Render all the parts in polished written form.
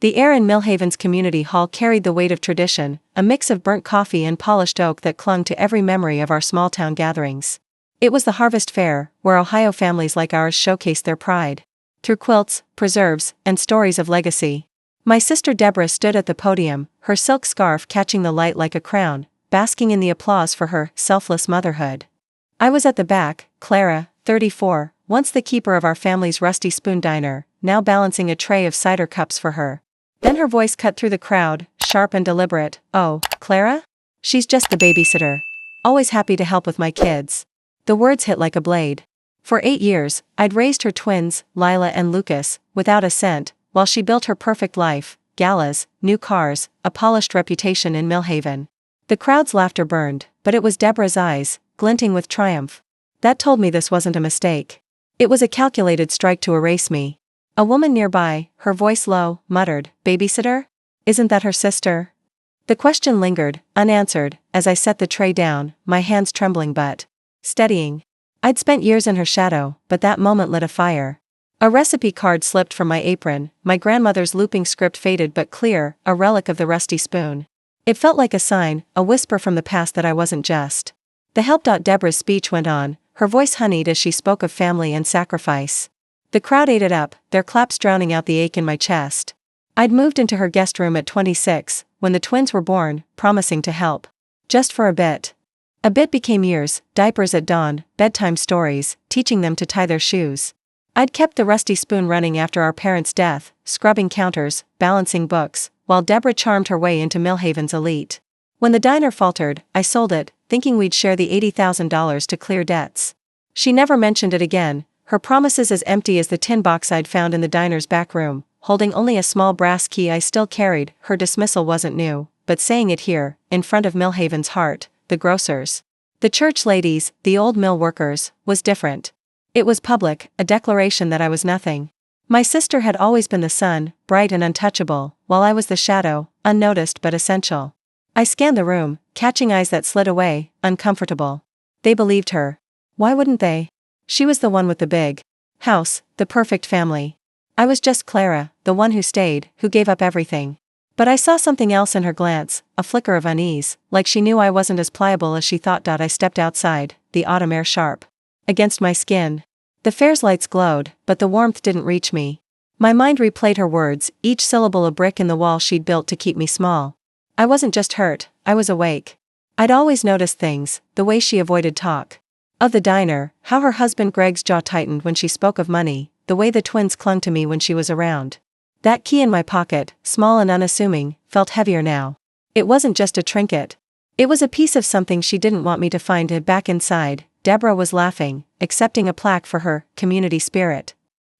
The air in Millhaven's community hall carried the weight of tradition, a mix of burnt coffee and polished oak that clung to every memory of our small-town gatherings. It was the harvest fair, where Ohio families like ours showcased their pride. Through quilts, preserves, and stories of legacy. My sister Deborah stood at the podium, her silk scarf catching the light like a crown, basking in the applause for her selfless motherhood. I was at the back, Clara, 34, once the keeper of our family's rusty spoon diner, now balancing a tray of cider cups for her. Then her voice cut through the crowd, sharp and deliberate. "Oh, Clara? She's just the babysitter. Always happy to help with my kids." The words hit like a blade. For 8 years, I'd raised her twins, Lila and Lucas, without a cent, while she built her perfect life, galas, new cars, a polished reputation in Millhaven. The crowd's laughter burned, but it was Deborah's eyes, glinting with triumph. That told me this wasn't a mistake. It was a calculated strike to erase me. A woman nearby, her voice low, muttered, "Babysitter? Isn't that her sister?" The question lingered, unanswered, as I set the tray down, my hands trembling but steadying. I'd spent years in her shadow, but that moment lit a fire. A recipe card slipped from my apron, my grandmother's looping script faded but clear, a relic of the rusty spoon. It felt like a sign, a whisper from the past that I wasn't just. The help. Deborah's speech went on, her voice honeyed as she spoke of family and sacrifice. The crowd ate it up, their claps drowning out the ache in my chest. I'd moved into her guest room at 26, when the twins were born, promising to help. Just for a bit. A bit became years, diapers at dawn, bedtime stories, teaching them to tie their shoes. I'd kept the rusty spoon running after our parents' death, scrubbing counters, balancing books, while Deborah charmed her way into Millhaven's elite. When the diner faltered, I sold it, thinking we'd share the $80,000 to clear debts. She never mentioned it again, her promises as empty as the tin box I'd found in the diner's back room, holding only a small brass key I still carried. Her dismissal wasn't new, but saying it here, in front of Millhaven's heart, the grocers, the church ladies, the old mill workers, was different. It was public, a declaration that I was nothing. My sister had always been the sun, bright and untouchable, while I was the shadow, unnoticed but essential. I scanned the room, catching eyes that slid away, uncomfortable. They believed her. Why wouldn't they? She was the one with the big house, the perfect family. I was just Clara, the one who stayed, who gave up everything. But I saw something else in her glance, a flicker of unease, like she knew I wasn't as pliable as she thought. I stepped outside, the autumn air sharp against my skin. The fair's lights glowed, but the warmth didn't reach me. My mind replayed her words, each syllable a brick in the wall she'd built to keep me small. I wasn't just hurt, I was awake. I'd always noticed things, the way she avoided talk of the diner, how her husband Greg's jaw tightened when she spoke of money, the way the twins clung to me when she was around. That key in my pocket, small and unassuming, felt heavier now. It wasn't just a trinket. It was a piece of something she didn't want me to find it back inside. Deborah was laughing, accepting a plaque for her community spirit.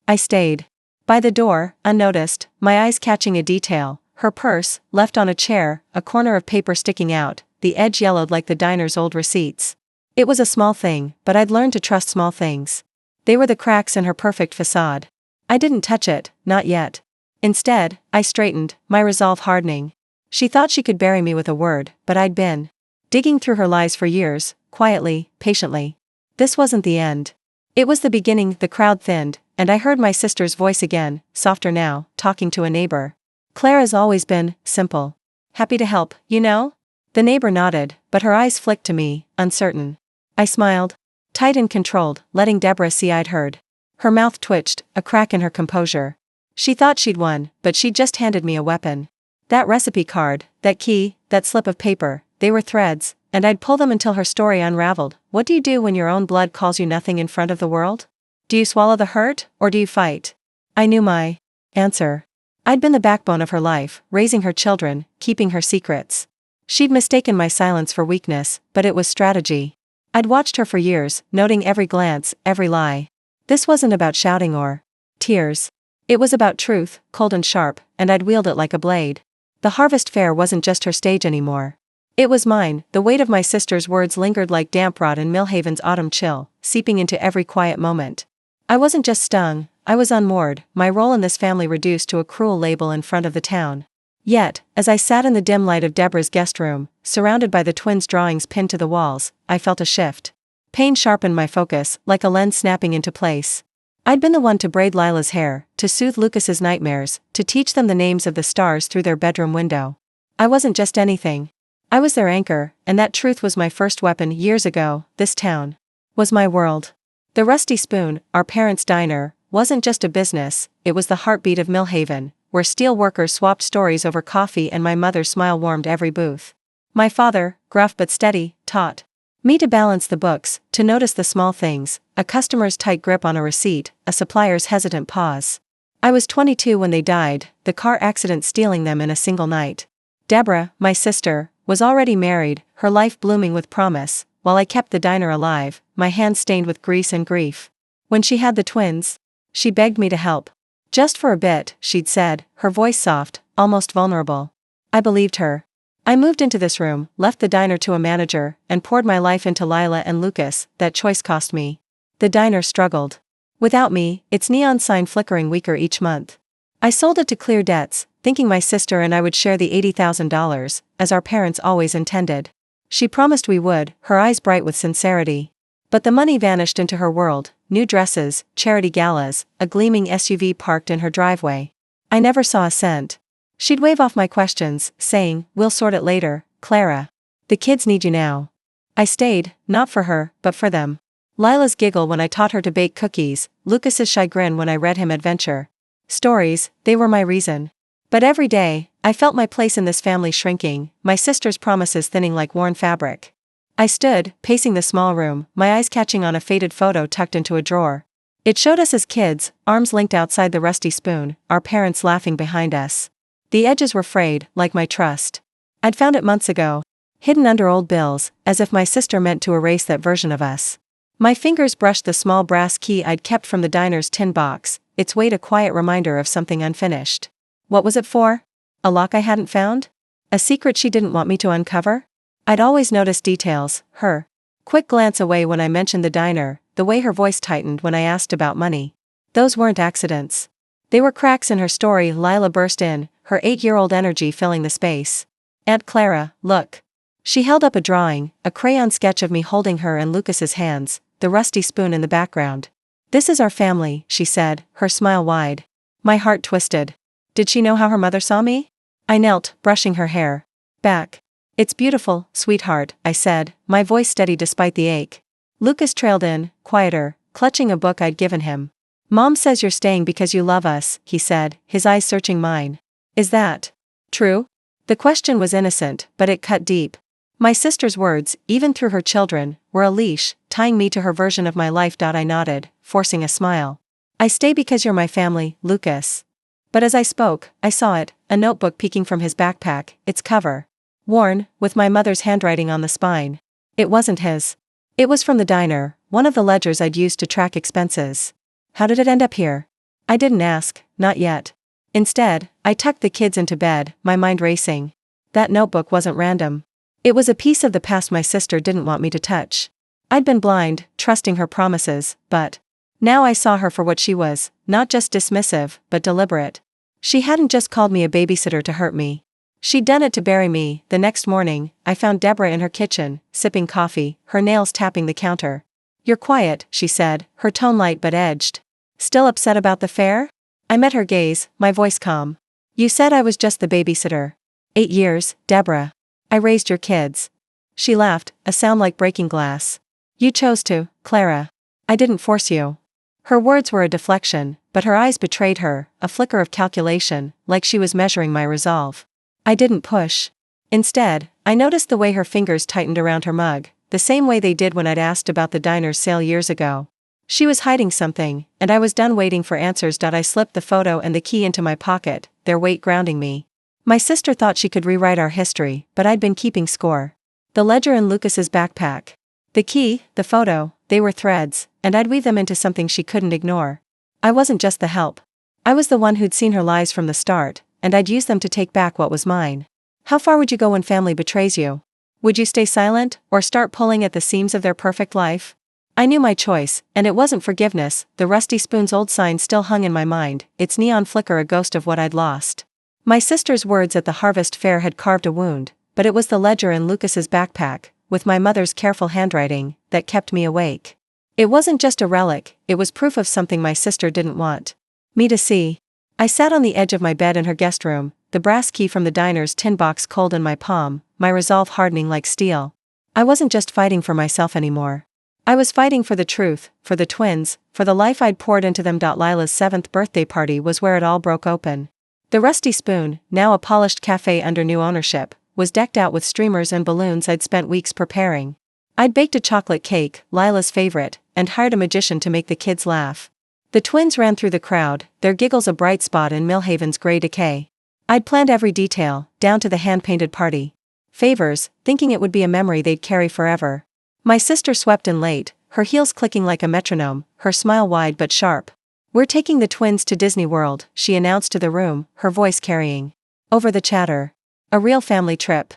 I stayed by the door, unnoticed, my eyes catching a detail, her purse, left on a chair, a corner of paper sticking out, the edge yellowed like the diner's old receipts. It was a small thing, but I'd learned to trust small things. They were the cracks in her perfect facade. I didn't touch it, not yet. Instead, I straightened, my resolve hardening. She thought she could bury me with a word, but I'd been digging through her lies for years, quietly, patiently. This wasn't the end. It was the beginning. The crowd thinned, and I heard my sister's voice again, softer now, talking to a neighbor. "Clara's always been simple. Happy to help, you know?" The neighbor nodded, but her eyes flicked to me, uncertain. I smiled. Tight and controlled, letting Deborah see I'd heard. Her mouth twitched, a crack in her composure. She thought she'd won, but she'd just handed me a weapon. That recipe card, that key, that slip of paper, they were threads, and I'd pull them until her story unraveled. What do you do when your own blood calls you nothing in front of the world? Do you swallow the hurt, or do you fight? I knew my answer. I'd been the backbone of her life, raising her children, keeping her secrets. She'd mistaken my silence for weakness, but it was strategy. I'd watched her for years, noting every glance, every lie. This wasn't about shouting or tears. It was about truth, cold and sharp, and I'd wield it like a blade. The harvest fair wasn't just her stage anymore. It was mine. The weight of my sister's words lingered like damp rot in Millhaven's autumn chill, seeping into every quiet moment. I wasn't just stung, I was unmoored, my role in this family reduced to a cruel label in front of the town. Yet, as I sat in the dim light of Deborah's guest room, surrounded by the twins' drawings pinned to the walls, I felt a shift. Pain sharpened my focus, like a lens snapping into place. I'd been the one to braid Lila's hair, to soothe Lucas's nightmares, to teach them the names of the stars through their bedroom window. I wasn't just anything. I was their anchor, and that truth was my first weapon years ago. This town was my world. The Rusty Spoon, our parents' diner, wasn't just a business, it was the heartbeat of Millhaven, where steel workers swapped stories over coffee and my mother's smile warmed every booth. My father, gruff but steady, taught me to balance the books, to notice the small things, a customer's tight grip on a receipt, a supplier's hesitant pause. I was 22 when they died, the car accident stealing them in a single night. Deborah, my sister, was already married, her life blooming with promise, while I kept the diner alive, my hands stained with grease and grief. When she had the twins, she begged me to help. Just for a bit, she'd said, her voice soft, almost vulnerable. I believed her. I moved into this room, left the diner to a manager, and poured my life into Lila and Lucas. That choice cost me. The diner struggled. Without me, its neon sign flickering weaker each month. I sold it to clear debts, thinking my sister and I would share the $80,000, as our parents always intended. She promised we would, her eyes bright with sincerity. But the money vanished into her world, new dresses, charity galas, a gleaming SUV parked in her driveway. I never saw a cent. She'd wave off my questions, saying, "We'll sort it later, Clara. The kids need you now." I stayed, not for her, but for them. Lila's giggle when I taught her to bake cookies, Lucas's shy grin when I read him adventure stories, they were my reason. But every day, I felt my place in this family shrinking, my sister's promises thinning like worn fabric. I stood, pacing the small room, my eyes catching on a faded photo tucked into a drawer. It showed us as kids, arms linked outside the Rusty Spoon, our parents laughing behind us. The edges were frayed, like my trust. I'd found it months ago, hidden under old bills, as if my sister meant to erase that version of us. My fingers brushed the small brass key I'd kept from the diner's tin box, its weight a quiet reminder of something unfinished. What was it for? A lock I hadn't found? A secret she didn't want me to uncover? I'd always noticed details, her quick glance away when I mentioned the diner, the way her voice tightened when I asked about money. Those weren't accidents. They were cracks in her story. Lila burst in, her 8-year-old energy filling the space. "Aunt Clara, look." She held up a drawing, a crayon sketch of me holding her and Lucas's hands, the Rusty Spoon in the background. "This is our family," she said, her smile wide. My heart twisted. Did she know how her mother saw me? I knelt, brushing her hair back. "It's beautiful, sweetheart," I said, my voice steady despite the ache. Lucas trailed in, quieter, clutching a book I'd given him. "Mom says you're staying because you love us," he said, his eyes searching mine. "Is that true?" The question was innocent, but it cut deep. My sister's words, even through her children, were a leash, tying me to her version of my life. I nodded, forcing a smile. "I stay because you're my family, Lucas." But as I spoke, I saw it, a notebook peeking from his backpack, its cover worn, with my mother's handwriting on the spine. It wasn't his. It was from the diner, one of the ledgers I'd used to track expenses. How did it end up here? I didn't ask, not yet. Instead, I tucked the kids into bed, my mind racing. That notebook wasn't random. It was a piece of the past my sister didn't want me to touch. I'd been blind, trusting her promises, but now I saw her for what she was, not just dismissive, but deliberate. She hadn't just called me a babysitter to hurt me. She'd done it to bury me. The next morning, I found Deborah in her kitchen, sipping coffee, her nails tapping the counter. "You're quiet," she said, her tone light but edged. "Still upset about the fair?" I met her gaze, my voice calm. "You said I was just the babysitter. 8 years, Deborah. I raised your kids." She laughed, a sound like breaking glass. "You chose to, Clara. I didn't force you." Her words were a deflection, but her eyes betrayed her, a flicker of calculation, like she was measuring my resolve. I didn't push. Instead, I noticed the way her fingers tightened around her mug, the same way they did when I'd asked about the diner's sale years ago. She was hiding something, and I was done waiting for answers. I slipped the photo and the key into my pocket, their weight grounding me. My sister thought she could rewrite our history, but I'd been keeping score. The ledger in Lucas's backpack. The key, the photo, they were threads, and I'd weave them into something she couldn't ignore. I wasn't just the help. I was the one who'd seen her lies from the start, and I'd use them to take back what was mine. How far would you go when family betrays you? Would you stay silent, or start pulling at the seams of their perfect life? I knew my choice, and it wasn't forgiveness. The Rusty Spoon's old sign still hung in my mind, its neon flicker a ghost of what I'd lost. My sister's words at the harvest fair had carved a wound, but it was the ledger in Lucas's backpack, with my mother's careful handwriting, that kept me awake. It wasn't just a relic, it was proof of something my sister didn't want me to see. I sat on the edge of my bed in her guest room, the brass key from the diner's tin box cold in my palm, my resolve hardening like steel. I wasn't just fighting for myself anymore. I was fighting for the truth, for the twins, for the life I'd poured into them. Lila's 7th birthday party was where it all broke open. The Rusty Spoon, now a polished cafe under new ownership, was decked out with streamers and balloons I'd spent weeks preparing. I'd baked a chocolate cake, Lila's favorite, and hired a magician to make the kids laugh. The twins ran through the crowd, their giggles a bright spot in Millhaven's gray decay. I'd planned every detail, down to the hand-painted party favors, thinking it would be a memory they'd carry forever. My sister swept in late, her heels clicking like a metronome, her smile wide but sharp. "We're taking the twins to Disney World," she announced to the room, her voice carrying over the chatter. "A real family trip."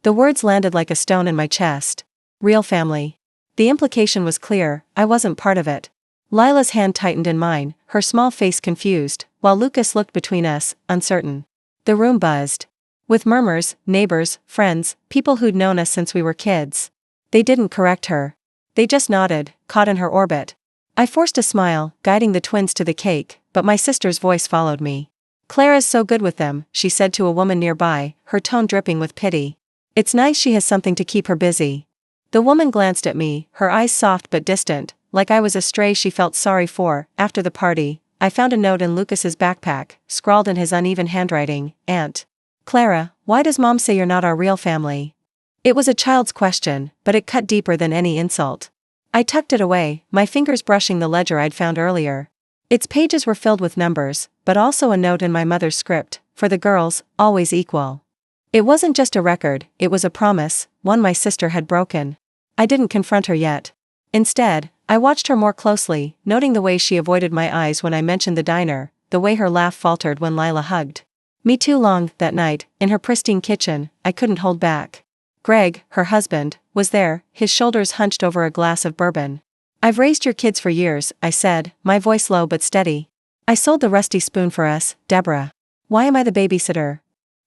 The words landed like a stone in my chest. Real family. The implication was clear, I wasn't part of it. Lila's hand tightened in mine, her small face confused, while Lucas looked between us, uncertain. The room buzzed with murmurs, neighbors, friends, people who'd known us since we were kids. They didn't correct her. They just nodded, caught in her orbit. I forced a smile, guiding the twins to the cake, but my sister's voice followed me. "Clara's so good with them," she said to a woman nearby, her tone dripping with pity. "It's nice she has something to keep her busy." The woman glanced at me, her eyes soft but distant, like I was a stray she felt sorry for. After the party, I found a note in Lucas's backpack, scrawled in his uneven handwriting, "Aunt Clara, why does Mom say you're not our real family?" It was a child's question, but it cut deeper than any insult. I tucked it away, my fingers brushing the ledger I'd found earlier. Its pages were filled with numbers, but also a note in my mother's script, "For the girls, always equal." It wasn't just a record, it was a promise, one my sister had broken. I didn't confront her yet. Instead, I watched her more closely, noting the way she avoided my eyes when I mentioned the diner, the way her laugh faltered when Lila hugged me too long. That night, in her pristine kitchen, I couldn't hold back. Greg, her husband, was there, his shoulders hunched over a glass of bourbon. "I've raised your kids for years," I said, my voice low but steady. "I sold the Rusty Spoon for us, Deborah. Why am I the babysitter?"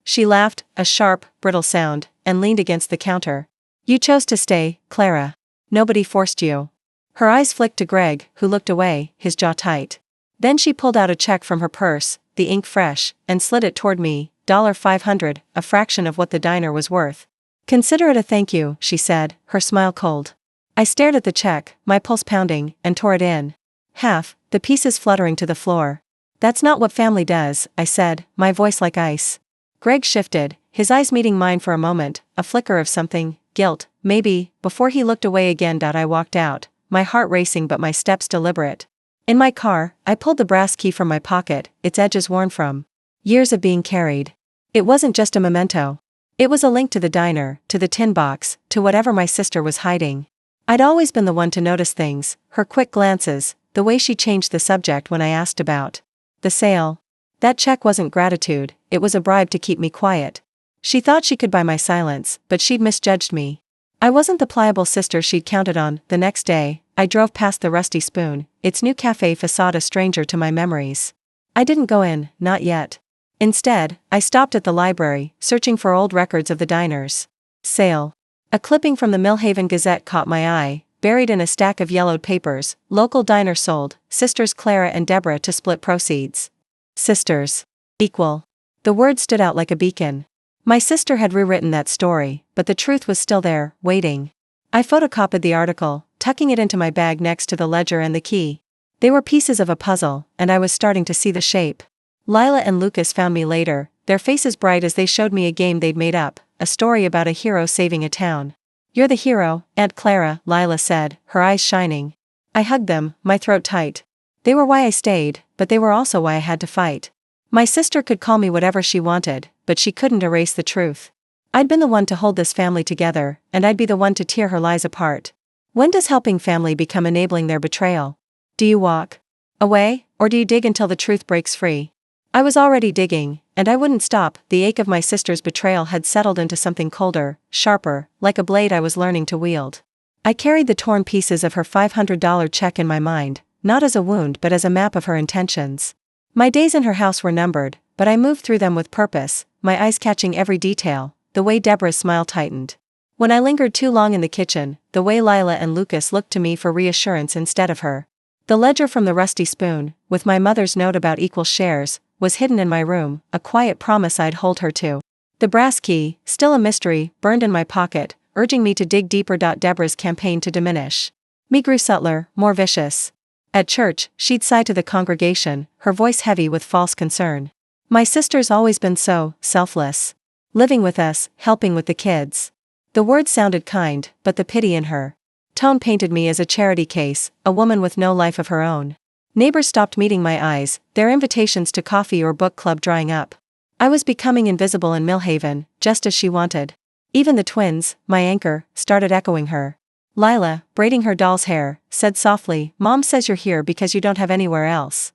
She laughed, a sharp, brittle sound, and leaned against the counter. "You chose to stay, Clara. Nobody forced you." Her eyes flicked to Greg, who looked away, his jaw tight. Then she pulled out a check from her purse, the ink fresh, and slid it toward me, $500, a fraction of what the diner was worth. "Consider it a thank you," she said, her smile cold. I stared at the check, my pulse pounding, and tore it in half, the pieces fluttering to the floor. "That's not what family does," I said, my voice like ice. Greg shifted, his eyes meeting mine for a moment, a flicker of something, guilt, maybe, before he looked away again. I walked out, my heart racing but my steps deliberate. In my car, I pulled the brass key from my pocket, its edges worn from years of being carried. It wasn't just a memento. It was a link to the diner, to the tin box, to whatever my sister was hiding. I'd always been the one to notice things, her quick glances, the way she changed the subject when I asked about the sale. That check wasn't gratitude, it was a bribe to keep me quiet. She thought she could buy my silence, but she'd misjudged me. I wasn't the pliable sister she'd counted on. The next day, I drove past the Rusty Spoon, its new cafe facade a stranger to my memories. I didn't go in, not yet. Instead, I stopped at the library, searching for old records of the diner's sale. A clipping from the Millhaven Gazette caught my eye, buried in a stack of yellowed papers. "Local diner sold, sisters Clara and Deborah to split proceeds." Sisters. Equal. The word stood out like a beacon. My sister had rewritten that story, but the truth was still there, waiting. I photocopied the article, tucking it into my bag next to the ledger and the key. They were pieces of a puzzle, and I was starting to see the shape. Lila and Lucas found me later, their faces bright as they showed me a game they'd made up, a story about a hero saving a town. "You're the hero, Aunt Clara," Lila said, her eyes shining. I hugged them, my throat tight. They were why I stayed, but they were also why I had to fight. My sister could call me whatever she wanted, but she couldn't erase the truth. I'd been the one to hold this family together, and I'd be the one to tear her lies apart. When does helping family become enabling their betrayal? Do you walk away, or do you dig until the truth breaks free? I was already digging, and I wouldn't stop. The ache of my sister's betrayal had settled into something colder, sharper, like a blade I was learning to wield. I carried the torn pieces of her $500 check in my mind, not as a wound but as a map of her intentions. My days in her house were numbered, but I moved through them with purpose, my eyes catching every detail, the way Deborah's smile tightened when I lingered too long in the kitchen, the way Lila and Lucas looked to me for reassurance instead of her. The ledger from the Rusty Spoon, with my mother's note about equal shares, was hidden in my room, a quiet promise I'd hold her to. The brass key, still a mystery, burned in my pocket, urging me to dig deeper. Deborah's campaign to diminish me grew subtler, more vicious. At church, she'd sigh to the congregation, her voice heavy with false concern. My sister's always been so selfless. Living with us, helping with the kids. The words sounded kind, but the pity in her tone painted me as a charity case, a woman with no life of her own. Neighbors stopped meeting my eyes, their invitations to coffee or book club drying up. I was becoming invisible in Millhaven, just as she wanted. Even the twins, my anchor, started echoing her. Lila, braiding her doll's hair, said softly, "Mom says you're here because you don't have anywhere else."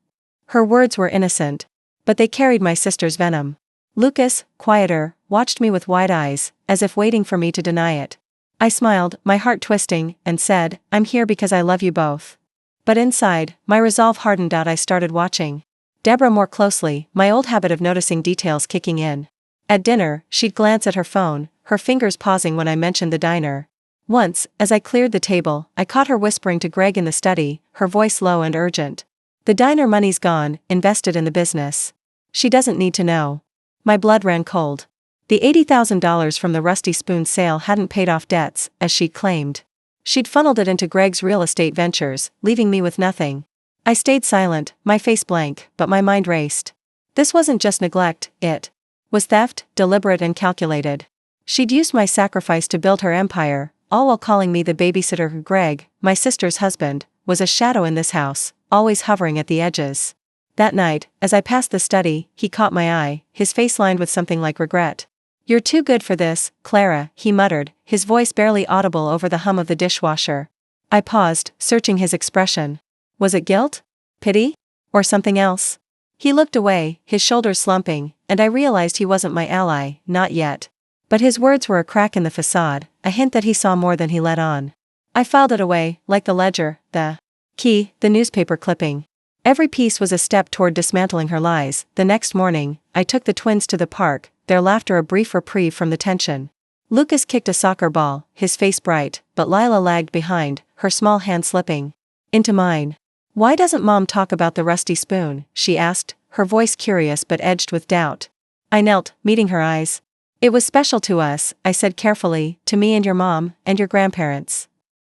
Her words were innocent, but they carried my sister's venom. Lucas, quieter, watched me with wide eyes, as if waiting for me to deny it. I smiled, my heart twisting, and said, "I'm here because I love you both." But inside, my resolve hardened. I started watching Deborah more closely, my old habit of noticing details kicking in. At dinner, she'd glance at her phone, her fingers pausing when I mentioned the diner. Once, as I cleared the table, I caught her whispering to Greg in the study, her voice low and urgent. "The diner money's gone, invested in the business. She doesn't need to know." My blood ran cold. The $80,000 from the Rusty Spoon sale hadn't paid off debts, as she'd claimed. She'd funneled it into Greg's real estate ventures, leaving me with nothing. I stayed silent, my face blank, but my mind raced. This wasn't just neglect, it was theft, deliberate and calculated. She'd used my sacrifice to build her empire, all while calling me the babysitter. Greg, my sister's husband, was a shadow in this house, always hovering at the edges. That night, as I passed the study, he caught my eye, his face lined with something like regret. "You're too good for this, Clara," he muttered, his voice barely audible over the hum of the dishwasher. I paused, searching his expression. Was it guilt? Pity? Or something else? He looked away, his shoulders slumping, and I realized he wasn't my ally, not yet. But his words were a crack in the facade, a hint that he saw more than he let on. I filed it away, like the ledger, the key, the newspaper clipping. Every piece was a step toward dismantling her lies. The next morning, I took the twins to the park, their laughter a brief reprieve from the tension. Lucas kicked a soccer ball, his face bright, but Lila lagged behind, her small hand slipping into mine. "Why doesn't Mom talk about the Rusty Spoon?" she asked, her voice curious but edged with doubt. I knelt, meeting her eyes. "It was special to us," I said carefully, "to me and your mom, and your grandparents."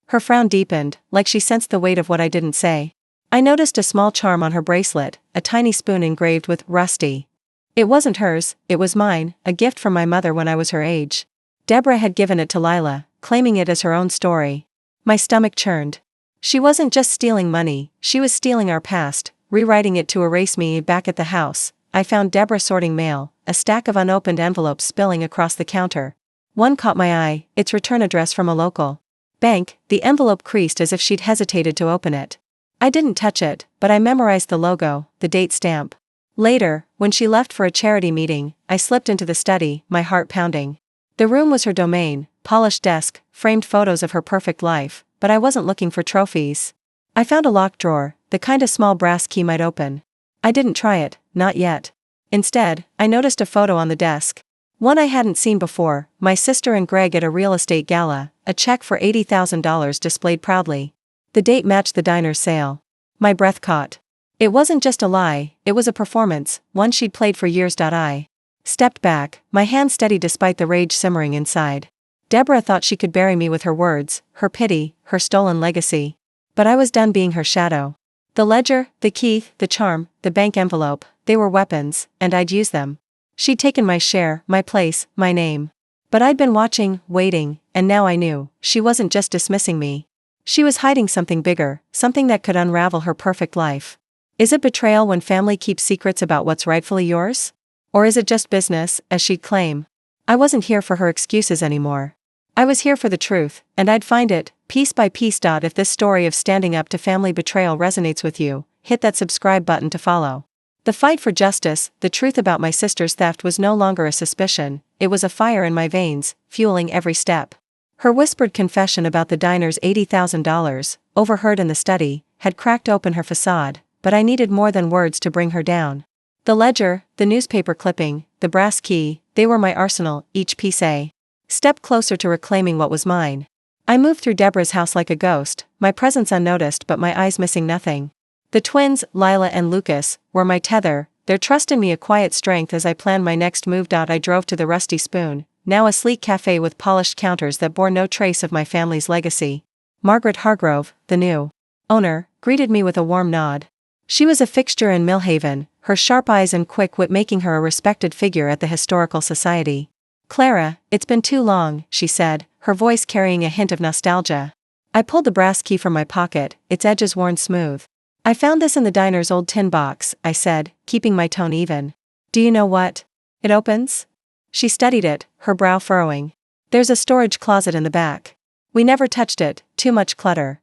Her frown deepened, like she sensed the weight of what I didn't say. I noticed a small charm on her bracelet, a tiny spoon engraved with Rusty. It wasn't hers, it was mine, a gift from my mother when I was her age. Deborah had given it to Lila, claiming it as her own story. My stomach churned. She wasn't just stealing money, she was stealing our past, rewriting it to erase me. Back at the house, I found Deborah sorting mail, a stack of unopened envelopes spilling across the counter. One caught my eye, its return address from a local bank. The envelope creased as if she'd hesitated to open it. I didn't touch it, but I memorized the logo, the date stamp. Later, when she left for a charity meeting, I slipped into the study, my heart pounding. The room was her domain, polished desk, framed photos of her perfect life, but I wasn't looking for trophies. I found a locked drawer, the kind a small brass key might open. I didn't try it, not yet. Instead, I noticed a photo on the desk. One I hadn't seen before, my sister and Greg at a real estate gala, a check for $80,000 displayed proudly. The date matched the diner's sale. My breath caught. It wasn't just a lie, it was a performance, one she'd played for years. I stepped back, my hand steady despite the rage simmering inside. Deborah thought she could bury me with her words, her pity, her stolen legacy. But I was done being her shadow. The ledger, the key, the charm, the bank envelope, they were weapons, and I'd use them. She'd taken my share, my place, my name. But I'd been watching, waiting, and now I knew, she wasn't just dismissing me. She was hiding something bigger, something that could unravel her perfect life. Is it betrayal when family keeps secrets about what's rightfully yours? Or is it just business, as she'd claim? I wasn't here for her excuses anymore. I was here for the truth, and I'd find it, piece by piece. If this story of standing up to family betrayal resonates with you, hit that subscribe button to follow. The fight for justice, the truth about my sister's theft was no longer a suspicion, it was a fire in my veins, fueling every step. Her whispered confession about the diner's $80,000, overheard in the study, had cracked open her facade, but I needed more than words to bring her down. The ledger, the newspaper clipping, the brass key, they were my arsenal, each piece a step closer to reclaiming what was mine. I moved through Deborah's house like a ghost, my presence unnoticed but my eyes missing nothing. The twins, Lila and Lucas, were my tether, their trust in me a quiet strength as I planned my next move. I drove to the Rusty Spoon, now a sleek cafe with polished counters that bore no trace of my family's legacy. Margaret Hargrove, the new owner, greeted me with a warm nod. She was a fixture in Millhaven, her sharp eyes and quick wit making her a respected figure at the Historical Society. "Clara, it's been too long," she said, her voice carrying a hint of nostalgia. I pulled the brass key from my pocket, its edges worn smooth. "I found this in the diner's old tin box," I said, keeping my tone even. "Do you know what it opens?" She studied it, her brow furrowing. "There's a storage closet in the back. We never touched it, too much clutter."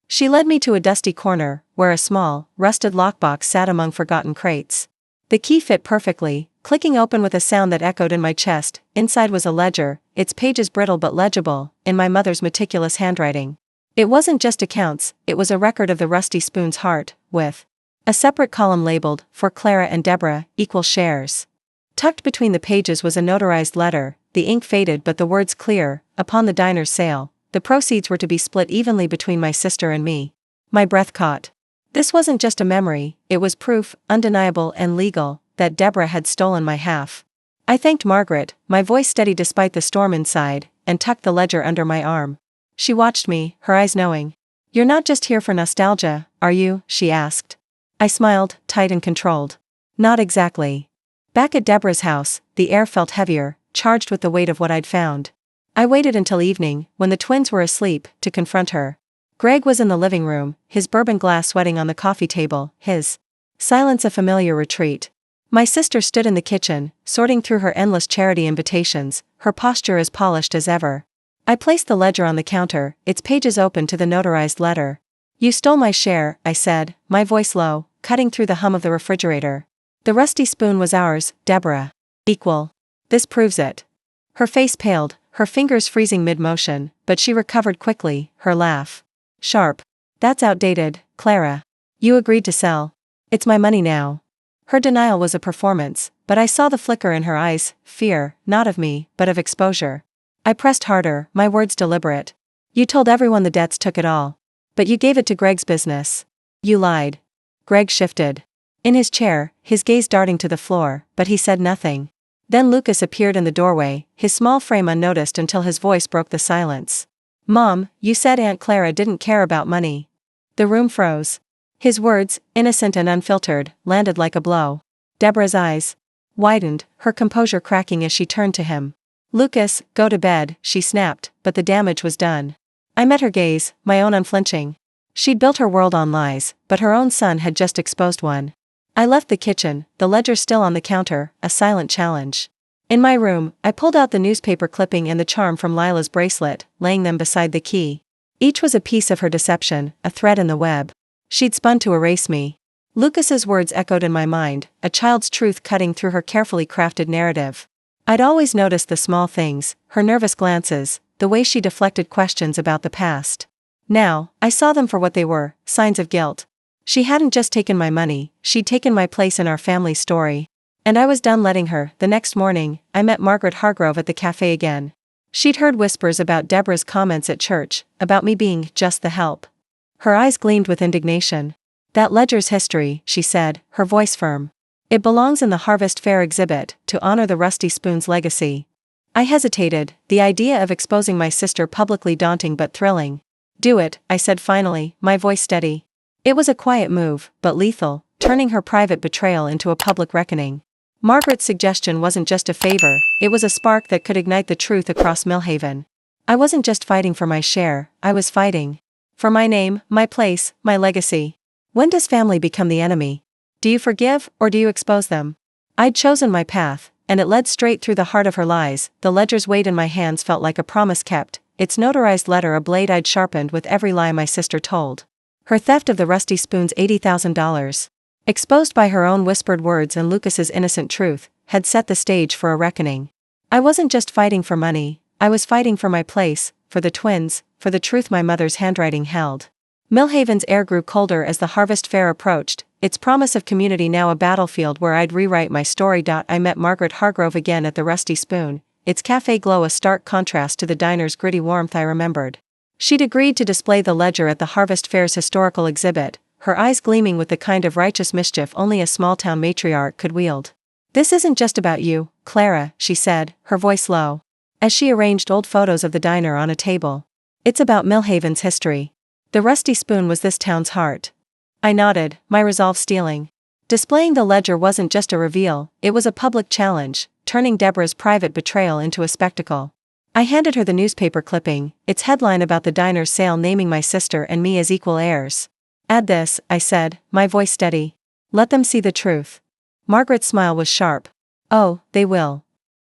She led me to a dusty corner, where a small, rusted lockbox sat among forgotten crates. The key fit perfectly, clicking open with a sound that echoed in my chest. Inside was a ledger, its pages brittle but legible, in my mother's meticulous handwriting. It wasn't just accounts, it was a record of the Rusty Spoon's heart, with a separate column labeled, "For Clara and Deborah, equal shares." Tucked between the pages was a notarized letter, the ink faded but the words clear. Upon the diner's sale, the proceeds were to be split evenly between my sister and me. My breath caught. This wasn't just a memory, it was proof, undeniable and legal, that Deborah had stolen my half. I thanked Margaret, my voice steady despite the storm inside, and tucked the ledger under my arm. She watched me, her eyes knowing. "You're not just here for nostalgia, are you?" she asked. I smiled, tight and controlled. "Not exactly." Back at Deborah's house, the air felt heavier, charged with the weight of what I'd found. I waited until evening, when the twins were asleep, to confront her. Greg was in the living room, his bourbon glass sweating on the coffee table, his silence a familiar retreat. My sister stood in the kitchen, sorting through her endless charity invitations, her posture as polished as ever. I placed the ledger on the counter, its pages open to the notarized letter. "You stole my share," I said, my voice low, cutting through the hum of the refrigerator. "The Rusty Spoon was ours, Deborah. Equal. This proves it." Her face paled, her fingers freezing mid-motion, but she recovered quickly, her laugh sharp. "That's outdated, Clara. You agreed to sell. It's my money now." Her denial was a performance, but I saw the flicker in her eyes, fear, not of me, but of exposure. I pressed harder, my words deliberate. "You told everyone the debts took it all. But you gave it to Greg's business. You lied." Greg shifted in his chair, his gaze darting to the floor, but he said nothing. Then Lucas appeared in the doorway, his small frame unnoticed until his voice broke the silence. "Mom, you said Aunt Clara didn't care about money." The room froze. His words, innocent and unfiltered, landed like a blow. Deborah's eyes widened, her composure cracking as she turned to him. "Lucas, go to bed," she snapped, but the damage was done. I met her gaze, my own unflinching. She'd built her world on lies, but her own son had just exposed one. I left the kitchen, the ledger still on the counter, a silent challenge. In my room, I pulled out the newspaper clipping and the charm from Lila's bracelet, laying them beside the key. Each was a piece of her deception, a thread in the web. She'd spun to erase me. Lucas's words echoed in my mind, a child's truth cutting through her carefully crafted narrative. I'd always noticed the small things, her nervous glances, the way she deflected questions about the past. Now, I saw them for what they were, signs of guilt. She hadn't just taken my money, she'd taken my place in our family story. And I was done letting her. The next morning, I met Margaret Hargrove at the cafe again. She'd heard whispers about Deborah's comments at church, about me being just the help. Her eyes gleamed with indignation. "That ledger's history," she said, her voice firm. "It belongs in the Harvest Fair exhibit, to honor the Rusty Spoon's legacy." I hesitated, the idea of exposing my sister publicly daunting but thrilling. "Do it," I said finally, my voice steady. It was a quiet move, but lethal, turning her private betrayal into a public reckoning. Margaret's suggestion wasn't just a favor, it was a spark that could ignite the truth across Millhaven. I wasn't just fighting for my share, I was fighting for my name, my place, my legacy. When does family become the enemy? Do you forgive, or do you expose them? I'd chosen my path, and it led straight through the heart of her lies. The ledger's weight in my hands felt like a promise kept, its notarized letter a blade I'd sharpened with every lie my sister told. Her theft of the Rusty Spoon's $80,000, exposed by her own whispered words and Lucas's innocent truth, had set the stage for a reckoning. I wasn't just fighting for money, I was fighting for my place, for the twins, for the truth my mother's handwriting held. Millhaven's air grew colder as the Harvest Fair approached, its promise of community now a battlefield where I'd rewrite my story. I met Margaret Hargrove again at the Rusty Spoon, its cafe glow a stark contrast to the diner's gritty warmth I remembered. She'd agreed to display the ledger at the Harvest Fair's historical exhibit, her eyes gleaming with the kind of righteous mischief only a small-town matriarch could wield. "This isn't just about you, Clara," she said, her voice low, as she arranged old photos of the diner on a table. "It's about Millhaven's history. The rusty spoon was this town's heart." I nodded, my resolve stealing. Displaying the ledger wasn't just a reveal, it was a public challenge, turning Deborah's private betrayal into a spectacle. I handed her the newspaper clipping, its headline about the diner's sale naming my sister and me as equal heirs. "Add this," I said, my voice steady. "Let them see the truth." Margaret's smile was sharp. "Oh, they will."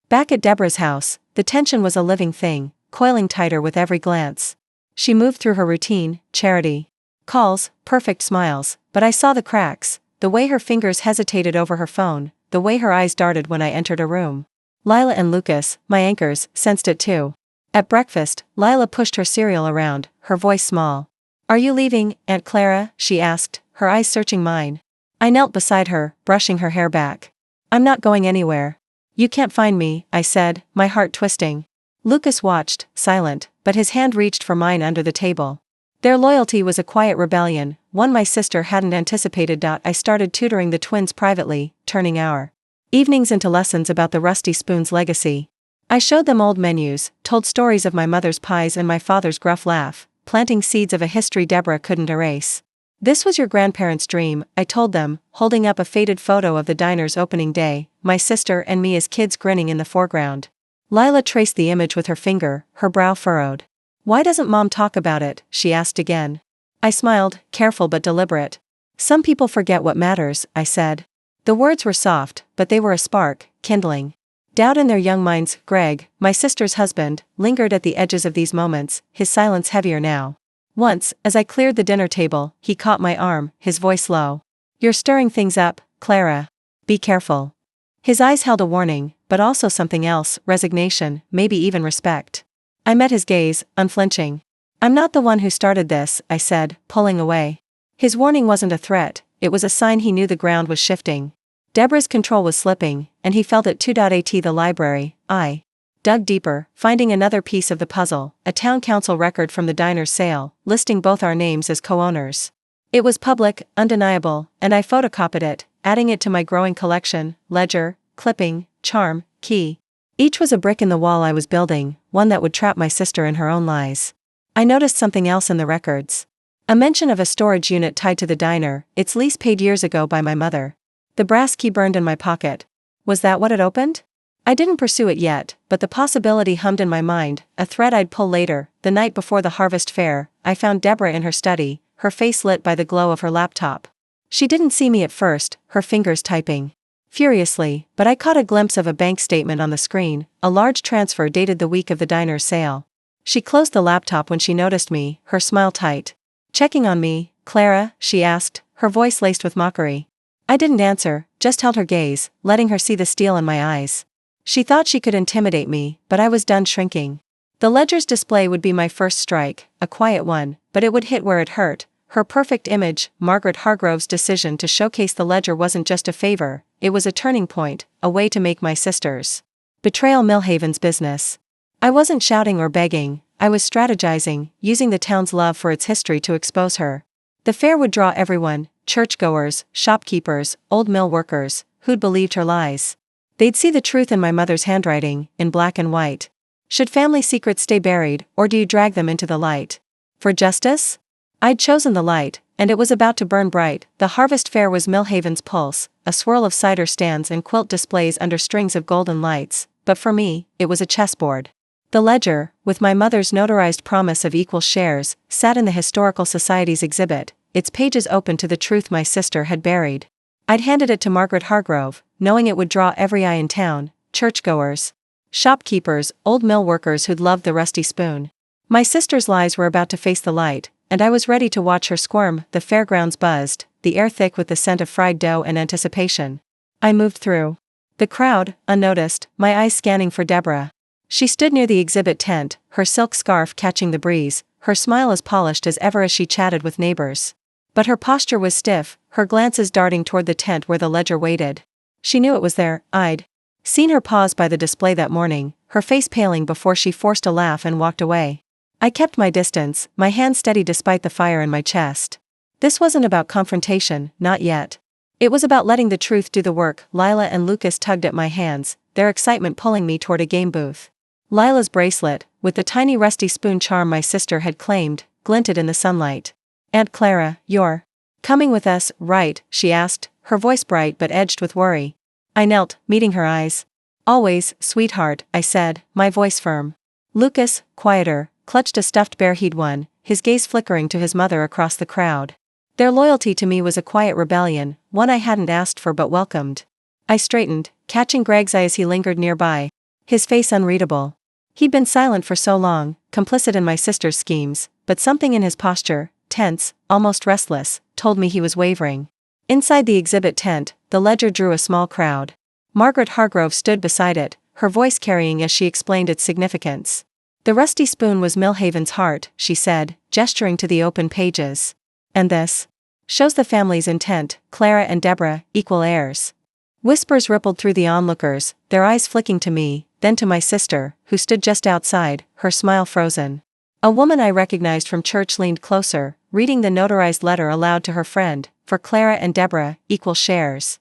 Back at Deborah's house, the tension was a living thing, coiling tighter with every glance. She moved through her routine, charity calls, perfect smiles, but I saw the cracks, the way her fingers hesitated over her phone, the way her eyes darted when I entered a room. Lila and Lucas, my anchors, sensed it too. At breakfast, Lila pushed her cereal around, her voice small. "Are you leaving, Aunt Clara?" she asked, her eyes searching mine. I knelt beside her, brushing her hair back. "I'm not going anywhere." "You can't find me," I said, my heart twisting. Lucas watched, silent, but his hand reached for mine under the table. Their loyalty was a quiet rebellion, one my sister hadn't anticipated. I started tutoring the twins privately, turning our evenings into lessons about the rusty spoon's legacy. I showed them old menus, told stories of my mother's pies and my father's gruff laugh, planting seeds of a history Deborah couldn't erase. "This was your grandparents' dream," I told them, holding up a faded photo of the diner's opening day, my sister and me as kids grinning in the foreground. Lila traced the image with her finger, her brow furrowed. "Why doesn't Mom talk about it?" she asked again. I smiled, careful but deliberate. "Some people forget what matters," I said. The words were soft, but they were a spark, kindling doubt in their young minds. Greg, my sister's husband, lingered at the edges of these moments, his silence heavier now. Once, as I cleared the dinner table, he caught my arm, his voice low. "You're stirring things up, Clara. Be careful." His eyes held a warning, but also something else, resignation, maybe even respect. I met his gaze, unflinching. "I'm not the one who started this," I said, pulling away. His warning wasn't a threat, it was a sign he knew the ground was shifting. Deborah's control was slipping, and he felt it too. At the library, I dug deeper, finding another piece of the puzzle, a town council record from the diner's sale, listing both our names as co-owners. It was public, undeniable, and I photocopied it, adding it to my growing collection: ledger, clipping, charm, key. Each was a brick in the wall I was building, one that would trap my sister in her own lies. I noticed something else in the records. A mention of a storage unit tied to the diner, its lease paid years ago by my mother. The brass key burned in my pocket. Was that what it opened? I didn't pursue it yet, but the possibility hummed in my mind, a thread I'd pull later. The night before the harvest fair, I found Deborah in her study, her face lit by the glow of her laptop. She didn't see me at first, her fingers typing furiously, but I caught a glimpse of a bank statement on the screen, a large transfer dated the week of the diner's sale. She closed the laptop when she noticed me, her smile tight. "Checking on me, Clara?" she asked, her voice laced with mockery. I didn't answer, just held her gaze, letting her see the steel in my eyes. She thought she could intimidate me, but I was done shrinking. The ledger's display would be my first strike, a quiet one, but it would hit where it hurt. Her perfect image, Margaret Hargrove's decision to showcase the ledger wasn't just a favor, it was a turning point, a way to make my sister's betrayal Millhaven's business. I wasn't shouting or begging, I was strategizing, using the town's love for its history to expose her. The fair would draw everyone, churchgoers, shopkeepers, old mill workers, who'd believed her lies. They'd see the truth in my mother's handwriting, in black and white. Should family secrets stay buried, or do you drag them into the light? For justice? I'd chosen the light, and it was about to burn bright. The harvest fair was Millhaven's pulse, a swirl of cider stands and quilt displays under strings of golden lights, but for me, it was a chessboard. The ledger, with my mother's notarized promise of equal shares, sat in the Historical Society's exhibit, its pages open to the truth my sister had buried. I'd handed it to Margaret Hargrove, knowing it would draw every eye in town, churchgoers, shopkeepers, old mill workers who'd loved the rusty spoon. My sister's lies were about to face the light, and I was ready to watch her squirm. The fairgrounds buzzed, the air thick with the scent of fried dough and anticipation. I moved through the crowd, unnoticed, my eyes scanning for Deborah. She stood near the exhibit tent, her silk scarf catching the breeze, her smile as polished as ever as she chatted with neighbors. But her posture was stiff, her glances darting toward the tent where the ledger waited. She knew it was there. I'd seen her pause by the display that morning, her face paling before she forced a laugh and walked away. I kept my distance, my hand steady despite the fire in my chest. This wasn't about confrontation, not yet. It was about letting the truth do the work. Lila and Lucas tugged at my hands, their excitement pulling me toward a game booth. Lila's bracelet, with the tiny rusty spoon charm my sister had claimed, glinted in the sunlight. "Aunt Clara, you're coming with us, right?" she asked, her voice bright but edged with worry. I knelt, meeting her eyes. "Always, sweetheart," I said, my voice firm. Lucas, quieter, clutched a stuffed bear he'd won, his gaze flickering to his mother across the crowd. Their loyalty to me was a quiet rebellion, one I hadn't asked for but welcomed. I straightened, catching Greg's eye as he lingered nearby, his face unreadable. He'd been silent for so long, complicit in my sister's schemes, but something in his posture, tense, almost restless, told me he was wavering. Inside the exhibit tent, the ledger drew a small crowd. Margaret Hargrove stood beside it, her voice carrying as she explained its significance. "The rusty spoon was Millhaven's heart," she said, gesturing to the open pages. "And this shows the family's intent, Clara and Deborah, equal heirs." Whispers rippled through the onlookers, their eyes flicking to me, then to my sister, who stood just outside, her smile frozen. A woman I recognized from church leaned closer, reading the notarized letter aloud to her friend, "For Clara and Deborah, equal shares."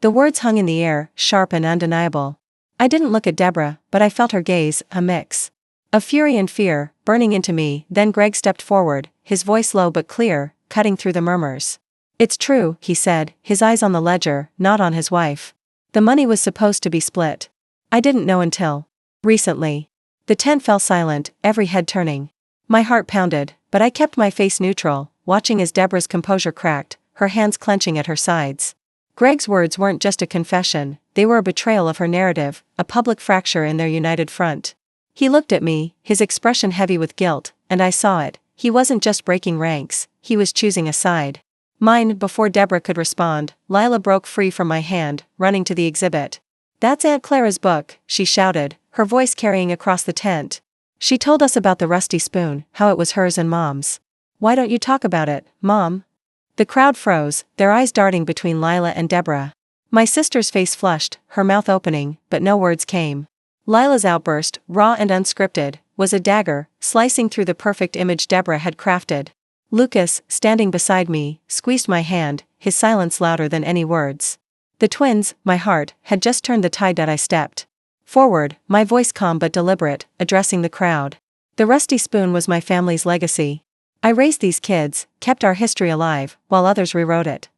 The words hung in the air, sharp and undeniable. I didn't look at Deborah, but I felt her gaze, a mix of fury and fear, burning into me. Then Greg stepped forward, his voice low but clear, cutting through the murmurs. "It's true," he said, his eyes on the ledger, not on his wife. "The money was supposed to be split. I didn't know until recently." The tent fell silent, every head turning. My heart pounded, but I kept my face neutral, watching as Deborah's composure cracked, her hands clenching at her sides. Greg's words weren't just a confession, they were a betrayal of her narrative, a public fracture in their united front. He looked at me, his expression heavy with guilt, and I saw it. He wasn't just breaking ranks, he was choosing a side. Mine. Before Deborah could respond, Lila broke free from my hand, running to the exhibit. "That's Aunt Clara's book," she shouted, her voice carrying across the tent. "She told us about the rusty spoon, how it was hers and Mom's." "Why don't you talk about it, Mom?" The crowd froze, their eyes darting between Lila and Deborah. My sister's face flushed, her mouth opening, but no words came. Lila's outburst, raw and unscripted, was a dagger, slicing through the perfect image Deborah had crafted. Lucas, standing beside me, squeezed my hand, his silence louder than any words. The twins, my heart, had just turned the tide that I stepped forward, my voice calm but deliberate, addressing the crowd. "The rusty spoon was my family's legacy. I raised these kids, kept our history alive, while others rewrote it.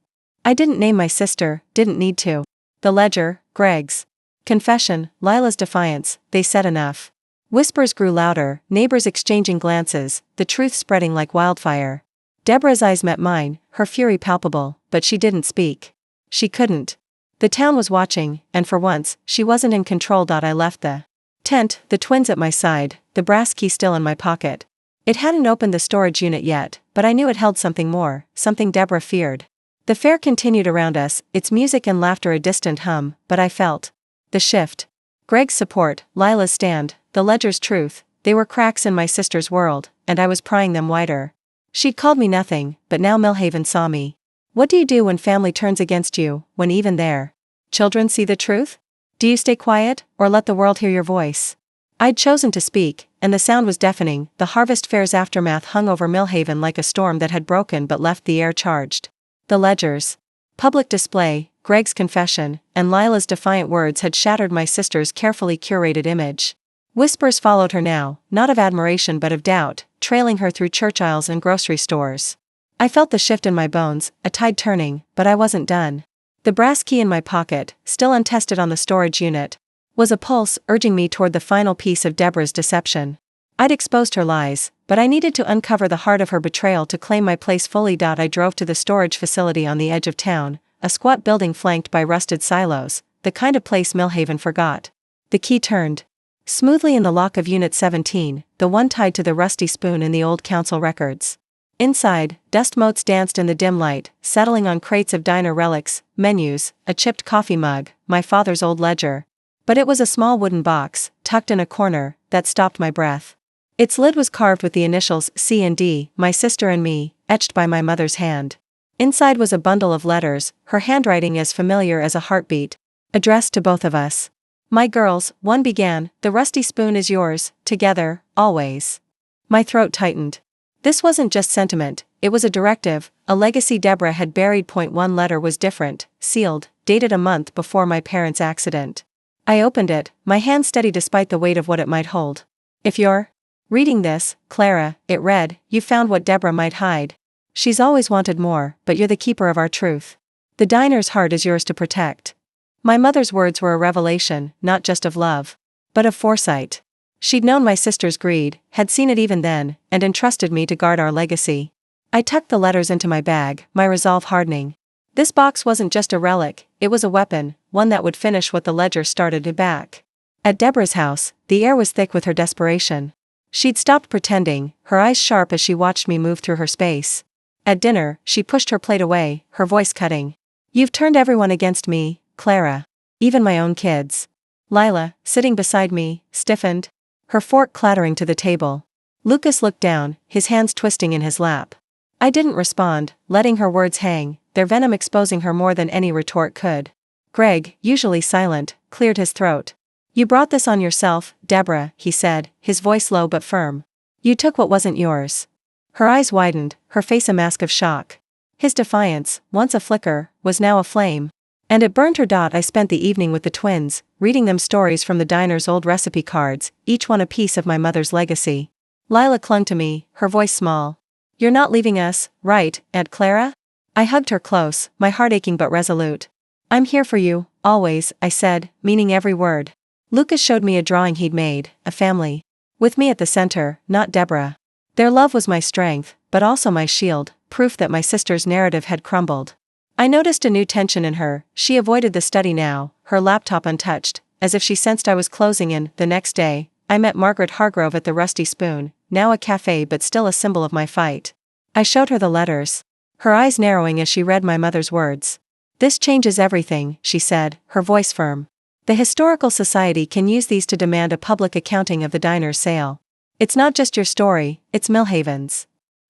I didn't name my sister, didn't need to. The ledger, Greg's confession, Lila's defiance, they said enough." Whispers grew louder, neighbors exchanging glances, the truth spreading like wildfire. Deborah's eyes met mine, her fury palpable, but she didn't speak. She couldn't. The town was watching, and for once, she wasn't in control. I left the tent, the twins at my side, the brass key still in my pocket. It hadn't opened the storage unit yet, but I knew it held something more, something Deborah feared. The fair continued around us, its music and laughter a distant hum, but I felt the shift. Greg's support, Lila's stand, the ledger's truth, they were cracks in my sister's world, and I was prying them wider. She'd called me nothing, but now Millhaven saw me. What do you do when family turns against you, when even their children see the truth? Do you stay quiet, or let the world hear your voice? I'd chosen to speak, and the sound was deafening. The harvest fair's aftermath hung over Millhaven like a storm that had broken but left the air charged. The ledger's public display, Greg's confession, and Lila's defiant words had shattered my sister's carefully curated image. Whispers followed her now, not of admiration but of doubt, trailing her through church aisles and grocery stores. I felt the shift in my bones, a tide turning, but I wasn't done. The brass key in my pocket, still untested on the storage unit, was a pulse urging me toward the final piece of Deborah's deception. I'd exposed her lies, but I needed to uncover the heart of her betrayal to claim my place fully. I drove to the storage facility on the edge of town, a squat building flanked by rusted silos, the kind of place Millhaven forgot. The key turned smoothly in the lock of Unit 17, the one tied to the rusty spoon in the old council records. Inside, dust motes danced in the dim light, settling on crates of diner relics, menus, a chipped coffee mug, my father's old ledger. But it was a small wooden box, tucked in a corner, that stopped my breath. Its lid was carved with the initials C and D, my sister and me, etched by my mother's hand. Inside was a bundle of letters, her handwriting as familiar as a heartbeat, addressed to both of us. "My girls," one began, "the rusty spoon is yours, together, always." My throat tightened. This wasn't just sentiment, It was a directive, a legacy Deborah had buried. One letter was different, sealed, dated a month before my parents' accident. I opened it, my hand steady despite the weight of what it might hold. If you're reading this, Clara, it read, you found what Deborah might hide. She's always wanted more, but you're the keeper of our truth. The diner's heart is yours to protect. My mother's words were a revelation, not just of love, but of foresight. She'd known my sister's greed, had seen it even then, and entrusted me to guard our legacy. I tucked the letters into my bag, my resolve hardening. This box wasn't just a relic, it was a weapon, one that would finish what the ledger started back. At Deborah's house, the air was thick with her desperation. She'd stopped pretending, her eyes sharp as she watched me move through her space. At dinner, she pushed her plate away, her voice cutting. You've turned everyone against me, Clara. Even my own kids. Lila, sitting beside me, stiffened, her fork clattering to the table. Lucas looked down, his hands twisting in his lap. I didn't respond, letting her words hang, their venom exposing her more than any retort could. Greg, usually silent, cleared his throat. You brought this on yourself, Deborah, he said, his voice low but firm. You took what wasn't yours. Her eyes widened, her face a mask of shock. His defiance, once a flicker, was now a flame. And it burned her. I spent the evening with the twins, reading them stories from the diner's old recipe cards, each one a piece of my mother's legacy. Lila clung to me, her voice small. You're not leaving us, right, Aunt Clara? I hugged her close, my heart aching but resolute. I'm here for you, always, I said, meaning every word. Lucas showed me a drawing he'd made, a family. With me at the center, not Deborah. Their love was my strength, but also my shield, proof that my sister's narrative had crumbled. I noticed a new tension in her. She avoided the study now, her laptop untouched, as if she sensed I was closing in. The next day, I met Margaret Hargrove at the Rusty Spoon, now a cafe but still a symbol of my fight. I showed her the letters. Her eyes narrowing as she read my mother's words. This changes everything, she said, her voice firm. The Historical Society can use these to demand a public accounting of the diner's sale. It's not just your story, it's Millhaven's.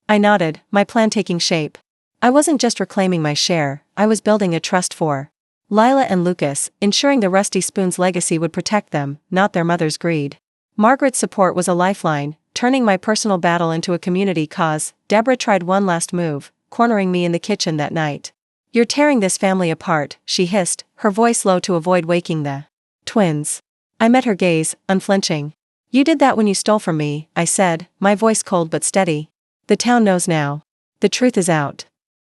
I nodded, my plan taking shape. I wasn't just reclaiming my share, I was building a trust for Lila and Lucas, ensuring the Rusty Spoon's legacy would protect them, not their mother's greed. Margaret's support was a lifeline, turning my personal battle into a community cause. Deborah tried one last move, cornering me in the kitchen that night. You're tearing this family apart, she hissed, her voice low to avoid waking the twins. I met her gaze, unflinching. You did that when you stole from me, I said, my voice cold but steady. The town knows now. The truth is out.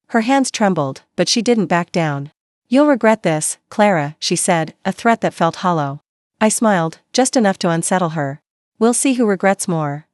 Her hands trembled, but she didn't back down. You'll regret this, Clara, she said, a threat that felt hollow. I smiled, just enough to unsettle her. We'll see who regrets more.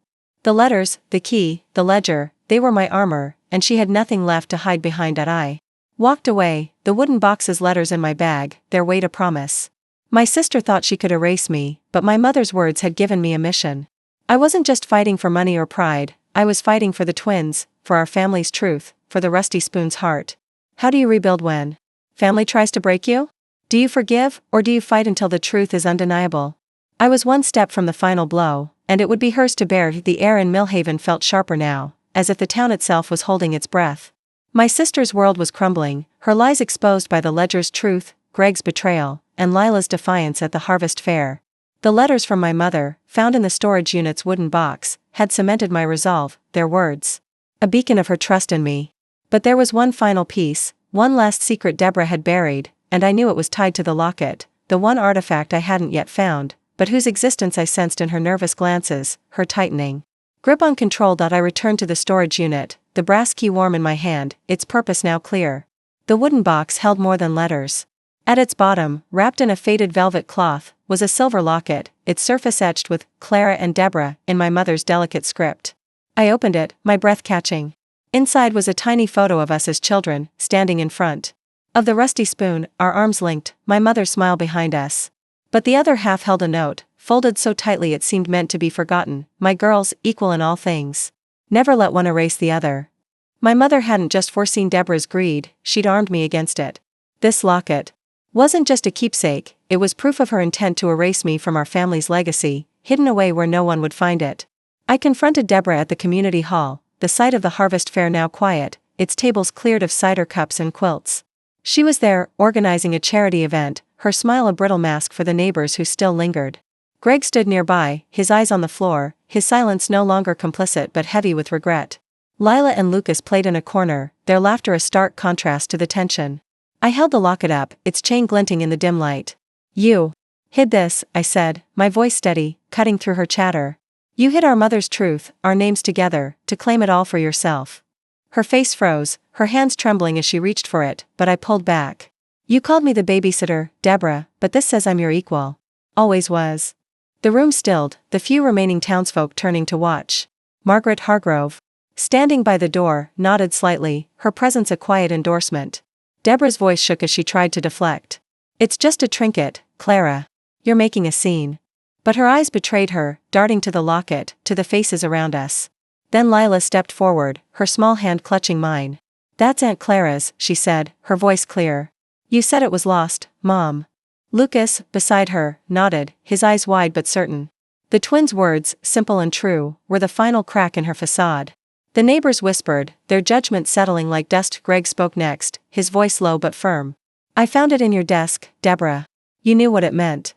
The letters, the key, the ledger, they were my armor, and she had nothing left to hide behind. I walked away, the wooden box's letters in my bag, their weight a promise. My sister thought she could erase me, but my mother's words had given me a mission. I wasn't just fighting for money or pride, I was fighting for the twins, for our family's truth, for the Rusty Spoon's heart. How do you rebuild when family tries to break you? Do you forgive, or do you fight until the truth is undeniable? I was one step from the final blow, and it would be hers to bear. The air in Millhaven felt sharper now, as if the town itself was holding its breath. My sister's world was crumbling, her lies exposed by the ledger's truth, Greg's betrayal, and Lila's defiance at the harvest fair. The letters from my mother, found in the storage unit's wooden box, had cemented my resolve, their words. A beacon of her trust in me. But there was one final piece, one last secret Deborah had buried, and I knew it was tied to the locket, the one artifact I hadn't yet found, but whose existence I sensed in her nervous glances, her tightening grip on control. I returned to the storage unit, the brass key warm in my hand, its purpose now clear. The wooden box held more than letters. At its bottom, wrapped in a faded velvet cloth, was a silver locket, its surface etched with Clara and Deborah in my mother's delicate script. I opened it, my breath catching. Inside was a tiny photo of us as children, standing in front of the Rusty Spoon, our arms linked, my mother's smile behind us. But the other half held a note, folded so tightly it seemed meant to be forgotten. My girls, equal in all things. Never let one erase the other. My mother hadn't just foreseen Deborah's greed, she'd armed me against it. This locket wasn't just a keepsake, it was proof of her intent to erase me from our family's legacy, hidden away where no one would find it. I confronted Deborah at the community hall, the site of the harvest fair now quiet, its tables cleared of cider cups and quilts. She was there, organizing a charity event, her smile a brittle mask for the neighbors who still lingered. Greg stood nearby, his eyes on the floor, his silence no longer complicit but heavy with regret. Lila and Lucas played in a corner, their laughter a stark contrast to the tension. I held the locket up, its chain glinting in the dim light. You hid this, I said, my voice steady, cutting through her chatter. You hid our mother's truth, our names together, to claim it all for yourself. Her face froze, her hands trembling as she reached for it, but I pulled back. You called me the babysitter, Deborah, but this says I'm your equal. Always was. The room stilled, the few remaining townsfolk turning to watch. Margaret Hargrove, standing by the door, nodded slightly, her presence a quiet endorsement. Deborah's voice shook as she tried to deflect. It's just a trinket, Clara. You're making a scene. But her eyes betrayed her, darting to the locket, to the faces around us. Then Lila stepped forward, her small hand clutching mine. That's Aunt Clara's, she said, her voice clear. You said it was lost, Mom. Lucas, beside her, nodded, his eyes wide but certain. The twins' words, simple and true, were the final crack in her facade. The neighbors whispered, their judgment settling like dust. Greg spoke next, his voice low but firm. I found it in your desk, Deborah. You knew what it meant.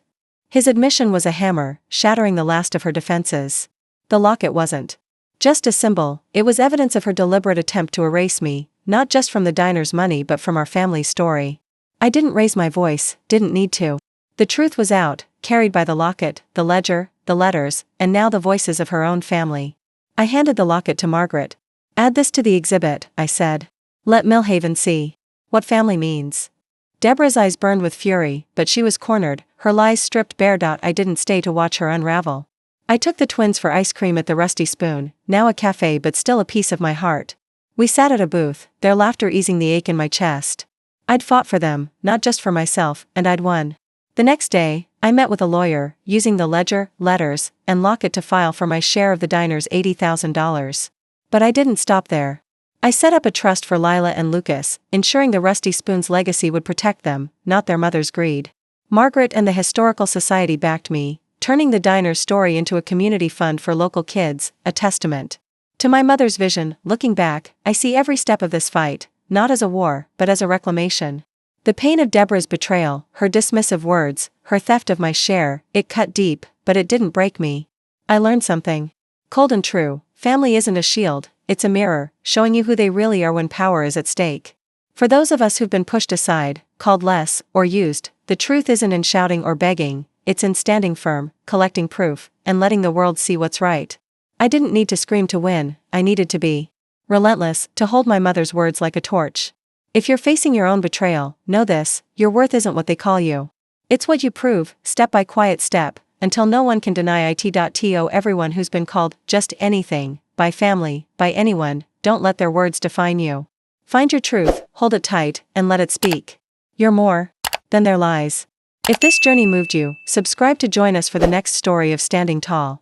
His admission was a hammer, shattering the last of her defenses. The locket wasn't just a symbol, it was evidence of her deliberate attempt to erase me, not just from the diner's money but from our family's story. I didn't raise my voice, didn't need to. The truth was out, carried by the locket, the ledger, the letters, and now the voices of her own family. I handed the locket to Margaret. Add this to the exhibit, I said. Let Millhaven see what family means. Deborah's eyes burned with fury, but she was cornered, her lies stripped bare. I didn't stay to watch her unravel. I took the twins for ice cream at the Rusty Spoon, now a cafe but still a piece of my heart. We sat at a booth, their laughter easing the ache in my chest. I'd fought for them, not just for myself, and I'd won. The next day, I met with a lawyer, using the ledger, letters, and locket to file for my share of the diner's $80,000. But I didn't stop there. I set up a trust for Lila and Lucas, ensuring the Rusty Spoon's legacy would protect them, not their mother's greed. Margaret and the Historical Society backed me, turning the diner's story into a community fund for local kids, a testament to my mother's vision. Looking back, I see every step of this fight, not as a war, but as a reclamation. The pain of Deborah's betrayal, her dismissive words, her theft of my share, it cut deep, but it didn't break me. I learned something cold and true: family isn't a shield, it's a mirror, showing you who they really are when power is at stake. For those of us who've been pushed aside, called less, or used, the truth isn't in shouting or begging, it's in standing firm, collecting proof, and letting the world see what's right. I didn't need to scream to win, I needed to be relentless, to hold my mother's words like a torch. If you're facing your own betrayal, know this: your worth isn't what they call you. It's what you prove, step by quiet step, until no one can deny it. To everyone who's been called just anything, by family, by anyone, don't let their words define you. Find your truth, hold it tight, and let it speak. You're more than their lies. If this journey moved you, subscribe to join us for the next story of Standing Tall.